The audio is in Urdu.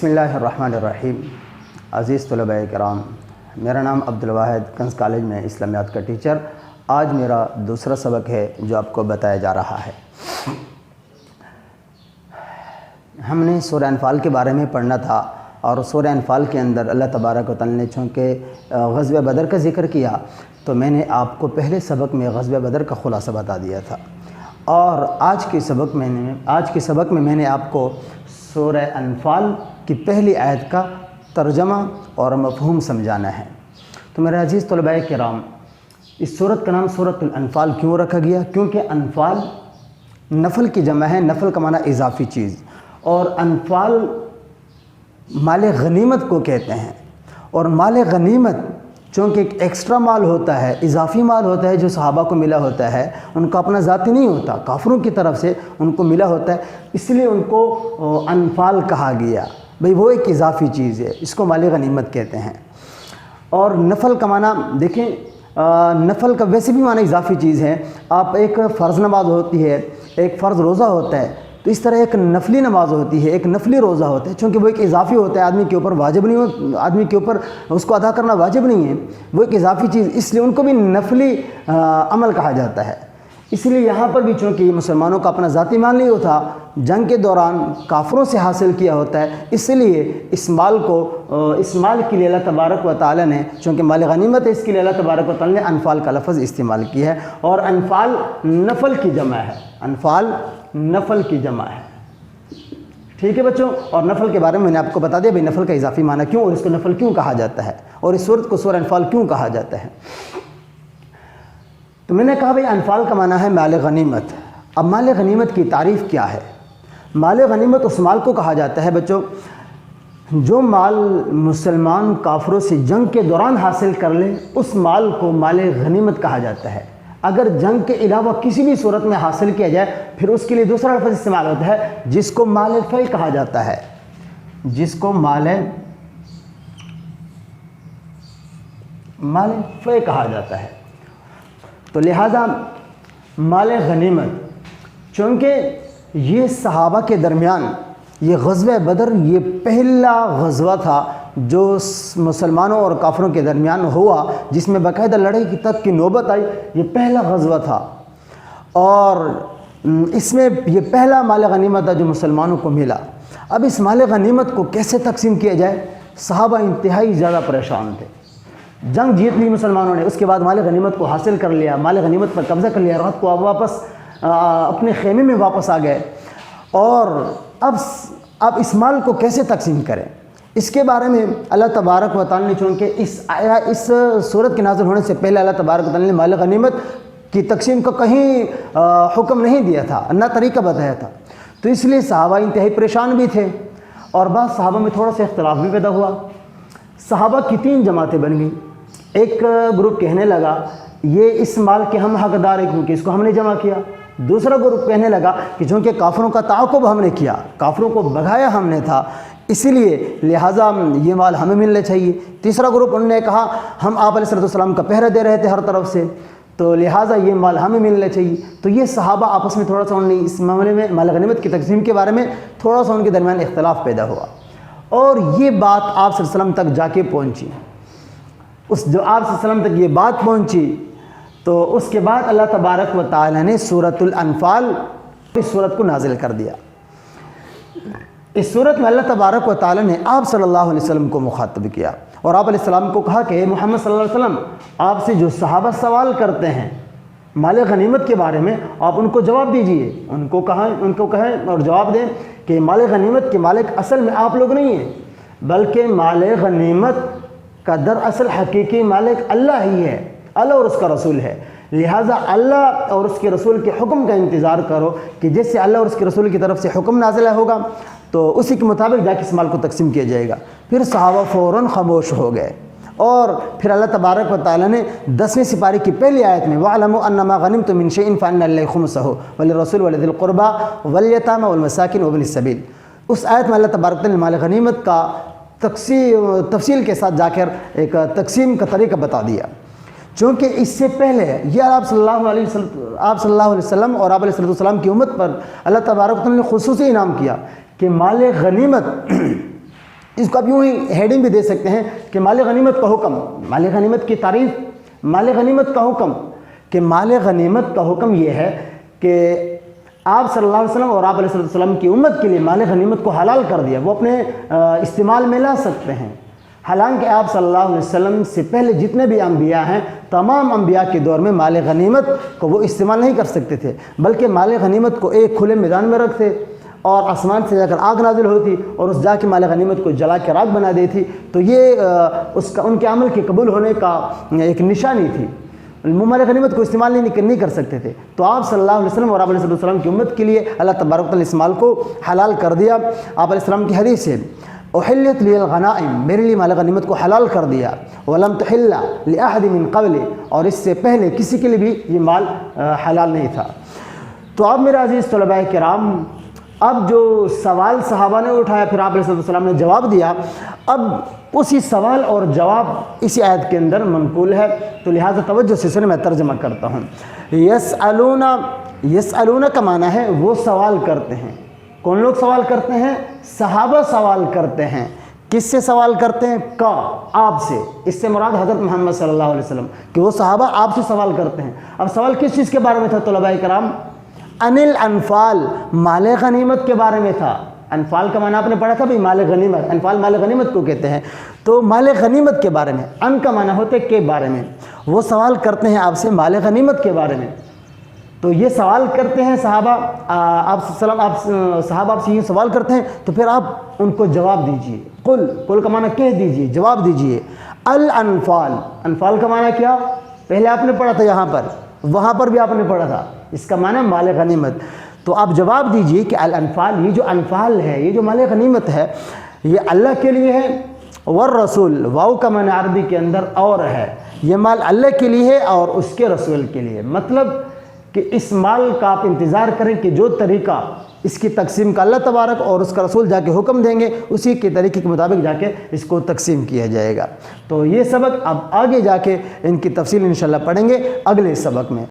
بسم اللہ الرحمن الرحیم۔ عزیز طلباء کرام، میرا نام عبدالواحد کنز کالج میں اسلامیات کا ٹیچر۔ آج میرا دوسرا سبق ہے جو آپ کو بتایا جا رہا ہے۔ ہم نے سورہ انفال کے بارے میں پڑھنا تھا، اور سورہ انفال کے اندر اللہ تبارک و تعالی نے چونکہ غزوہ بدر کا ذکر کیا تو میں نے آپ کو پہلے سبق میں غزوہ بدر کا خلاصہ بتا دیا تھا، اور آج کے سبق میں میں نے آپ کو سورہ انفال کی پہلی آیت کا ترجمہ اور مفہوم سمجھانا ہے۔ تو میرے عزیز طلباء کرام، اس سورت کا نام سورۃ الانفال کیوں رکھا گیا؟ کیونکہ انفال نفل کی جمع ہے، نفل کا معنی اضافی چیز، اور انفال مال غنیمت کو کہتے ہیں۔ اور مال غنیمت چونکہ ایک ایکسٹرا مال ہوتا ہے، اضافی مال ہوتا ہے جو صحابہ کو ملا ہوتا ہے، ان کا اپنا ذاتی نہیں ہوتا، کافروں کی طرف سے ان کو ملا ہوتا ہے، اس لیے ان کو انفال کہا گیا۔ بھئی وہ ایک اضافی چیز ہے، اس کو مال غنیمت کہتے ہیں۔ اور نفل کا معنی دیکھیں، نفل کا ویسے بھی معنی اضافی چیز ہے۔ آپ ایک فرض نماز ہوتی ہے، ایک فرض روزہ ہوتا ہے، تو اس طرح ایک نفلی نماز ہوتی ہے، ایک نفلی روزہ ہوتا ہے، چونکہ وہ ایک اضافی ہوتا ہے، آدمی کے اوپر واجب نہیں ہو، آدمی کے اوپر اس کو ادا کرنا واجب نہیں ہے، وہ ایک اضافی چیز، اس لیے ان کو بھی نفلی عمل کہا جاتا ہے۔ اس لیے یہاں پر بھی چونکہ مسلمانوں کا اپنا ذاتی مال نہیں ہوتا، جنگ کے دوران کافروں سے حاصل کیا ہوتا ہے، اس لیے اس مال کے لیے اللہ تبارک و تعالی نے، چونکہ مال غنیمت ہے، اس کے لیے اللہ تبارک و تعالی نے انفال کا لفظ استعمال کیا ہے۔ اور انفال نفل کی جمع ہے، انفال نفل کی جمع ہے، ٹھیک ہے بچوں۔ اور نفل کے بارے میں نے آپ کو بتا دیا بھئی نفل کا اضافی معنی کیوں، اور اس کو نفل کیوں کہا جاتا ہے، اور اس سورت کو سورہ انفال کیوں کہا جاتا ہے۔ تو میں نے کہا بھئی انفال کا معنی ہے مال غنیمت۔ اب مال غنیمت کی تعریف کیا ہے؟ مال غنیمت اس مال کو کہا جاتا ہے بچوں جو مال مسلمان کافروں سے جنگ کے دوران حاصل کر لے، اس مال کو مال غنیمت کہا جاتا ہے۔ اگر جنگ کے علاوہ کسی بھی صورت میں حاصل کیا جائے پھر اس کے لیے دوسرا لفظ استعمال ہوتا ہے جس کو مال فے کہا جاتا ہے، جس کو مال فے کہا جاتا ہے۔ تو لہذا مال غنیمت، چونکہ یہ صحابہ کے درمیان یہ غزوہ بدر یہ پہلا غزوہ تھا جو مسلمانوں اور کافروں کے درمیان ہوا، جس میں باقاعدہ لڑائی کی تک کی نوبت آئی، یہ پہلا غزوہ تھا، اور اس میں یہ پہلا مال غنیمت تھا جو مسلمانوں کو ملا۔ اب اس مال غنیمت کو کیسے تقسیم کیا جائے؟ صحابہ انتہائی زیادہ پریشان تھے۔ جنگ جیت لی مسلمانوں نے، اس کے بعد مال غنیمت کو حاصل کر لیا، مال غنیمت پر قبضہ کر لیا، رات کو واپس اپنے خیمے میں واپس آ گئے، اور اب اس مال کو کیسے تقسیم کریں، اس کے بارے میں اللہ تبارک و تعالی نے، چونکہ اس صورت کے نازل ہونے سے پہلے اللہ تبارک و تعالی نے مال غنیمت کی تقسیم کو کہیں حکم نہیں دیا تھا، نہ طریقہ بتایا تھا، تو اس لیے صحابہ انتہائی پریشان بھی تھے، اور بعض صحابہ میں تھوڑا سا اختلاف بھی پیدا ہوا۔ صحابہ کی 3 جماعتیں بن گئیں۔ ایک گروپ کہنے لگا یہ اس مال کے ہم حقدار ہیں کیونکہ اس کو ہم نے جمع کیا۔ دوسرا گروپ کہنے لگا کہ چونکہ کافروں کا تعاقب ہم نے کیا، کافروں کو بھگایا ہم نے تھا، اسی لیے لہٰذا یہ مال ہمیں ملنا چاہیے۔ تیسرا گروپ انہوں نے کہا ہم آپ علیہ السلام کا پہرہ دے رہے تھے ہر طرف سے، تو لہٰذا یہ مال ہمیں ملنا چاہیے۔ تو یہ صحابہ آپس میں تھوڑا سا انہوں نے اس معاملے میں مال غنیمت کی تقسیم کے بارے میں تھوڑا سا ان کے درمیان اختلاف پیدا ہوا، اور یہ بات آپ صلی اللہ علیہ وسلم تک جا کے پہنچی۔ جو آپ صلی اللہ علیہ وسلم تک یہ بات پہنچی تو اس کے بعد اللہ تبارک و تعالی نے سورۃ الانفال اس سورت کو نازل کر دیا۔ اس سورت میں اللہ تبارک و تعالی نے آپ صلی اللہ علیہ وسلم کو مخاطب کیا، اور آپ علیہ السلام کو کہا کہ اے محمد صلی اللہ علیہ وسلم، آپ سے جو صحابہ سوال کرتے ہیں مال غنیمت کے بارے میں، آپ ان کو جواب دیجئے، ان کو کہیں اور جواب دیں کہ مال غنیمت کے مالک اصل میں آپ لوگ نہیں ہیں، بلکہ مال غنیمت کا دراصل حقیقی مالک اللہ ہی ہے، اللہ اور اس کا رسول ہے۔ لہٰذا اللہ اور اس کے رسول کے حکم کا انتظار کرو کہ جیسے اللہ اور اس کے رسول کی طرف سے حکم نازل ہوگا تو اسی کے مطابق جا کے اس مال کو تقسیم کیا جائے گا۔ پھر صحابہ فوراً خاموش ہو گئے، اور پھر اللہ تبارک و تعالی نے 10ویں سپارے کی پہلی آیت میں وَاعْلَمُوا أَنَّمَا غَنِمْتُم مِّن شَيْءٍ فَأَنَّ لِلَّهِ خُمُسَهُ وَلِلرَّسُولِ وَلِذِي الْقُرْبَىٰ وَالْيَتَامَىٰ وَالْمَسَاكِينِ وَابْنِ السَّبِيلِ۔ اس آیت میں اللہ تبارک و تعالی نے مال غنیمت کا تفصیل کے ساتھ جا کر ایک تقسیم کا طریقہ بتا دیا، چونکہ اس سے پہلے یہ آپ صلی اللہ علیہ وسلم اور آپ علیہ السلام کی امت پر اللہ تبارک و تعالی نے خصوصی انعام کیا کہ مال غنیمت اس کو آپ یوں ہی ہیڈنگ بھی دے سکتے ہیں کہ مال غنیمت کا حکم، مال غنیمت کی تعریف، مال غنیمت کا حکم، کہ مال غنیمت کا حکم یہ ہے کہ آپ صلی اللہ علیہ وسلم اور آپ علیہ وسلم کی امت کے لیے مال غنیمت کو حلال کر دیا، وہ اپنے استعمال میں لا سکتے ہیں۔ حالانکہ آپ صلی اللہ علیہ وسلم سے پہلے جتنے بھی انبیاء ہیں، تمام انبیاء کے دور میں مال غنیمت کو وہ استعمال نہیں کر سکتے تھے، بلکہ مال غنیمت کو ایک کھلے میدان میں رکھتے اور آسمان سے جا کر آگ نازل ہوتی اور اس جا کے مال غنیمت کو جلا کے راکھ بنا دیتی، تو یہ ان کے عمل کے قبول ہونے کا ایک نشانی تھی۔ مال غنیمت کو استعمال نہیں کر سکتے تھے، تو آپ صلی اللہ علیہ وسلم اور آپ علیہ وسلم کی امت کے لیے اللہ تبارک و تعالیٰ اس مال کو حلال کر دیا۔ آپ علیہ السلام کی حدیث ہے احلت لی الغنائم، میرے لیے مال غنیمت کو حلال کر دیا، ولم تحل لاحد من قبل، اور اس سے پہلے کسی کے لیے بھی یہ مال حلال نہیں تھا۔ تو اب میرے عزیز طلباء کرام، اب جو سوال صحابہ نے اٹھایا پھر آپ علیہ السلام نے جواب دیا، اب اسی سوال اور جواب اسی آیت کے اندر منقول ہے، تو لہٰذا توجہ سے سنیں، میں ترجمہ کرتا ہوں۔ یسألون کا معنی ہے وہ سوال کرتے ہیں۔ کون لوگ سوال کرتے ہیں؟ صحابہ سوال کرتے ہیں۔ کس سے سوال کرتے ہیں؟ کا، آپ سے۔ اس سے مراد حضرت محمد صلی اللہ علیہ وسلم، کہ وہ صحابہ آپ سے سوال کرتے ہیں۔ اب سوال کس چیز کے بارے میں تھا طلباء کرام؟ عن الانفال، مال غنیمت کے بارے میں تھا۔ انفال کا معنی آپ نے پڑھا تھا بھائی، مال غنیمت، انفال مال غنیمت کو کہتے ہیں، تو مال غنیمت کے بارے میں، ان کا معنی ہوتا ہے کے بارے میں، وہ سوال کرتے ہیں آپ سے مال غنیمت کے بارے میں۔ تو یہ سوال کرتے ہیں صحابہ، صحابہ آپ سے یہ سوال کرتے ہیں، تو پھر آپ ان کو جواب دیجئے۔ قل کا معنی کہہ دیجئے، جواب دیجئے۔ الانفال، انفال کا معنی کیا؟ پہلے آپ نے پڑھا تھا یہاں پر، وہاں پر بھی آپ نے پڑھا تھا، اس کا معنی مال غنیمت۔ تو آپ جواب دیجئے کہ الانفال، یہ جو انفال ہے، یہ جو مال غنیمت ہے، یہ اللہ کے لیے ہے، والرسول، واو کا معنی عربی کے اندر اور ہے، یہ مال اللہ کے لیے ہے اور اس کے رسول کے لیے۔ مطلب کہ اس مال کا آپ انتظار کریں کہ جو طریقہ اس کی تقسیم کا اللہ تبارک اور اس کا رسول جا کے حکم دیں گے، اسی کے طریقے کے مطابق جا کے اس کو تقسیم کیا جائے گا۔ تو یہ سبق اب آگے جا کے ان کی تفصیل انشاءاللہ پڑھیں گے اگلے سبق میں۔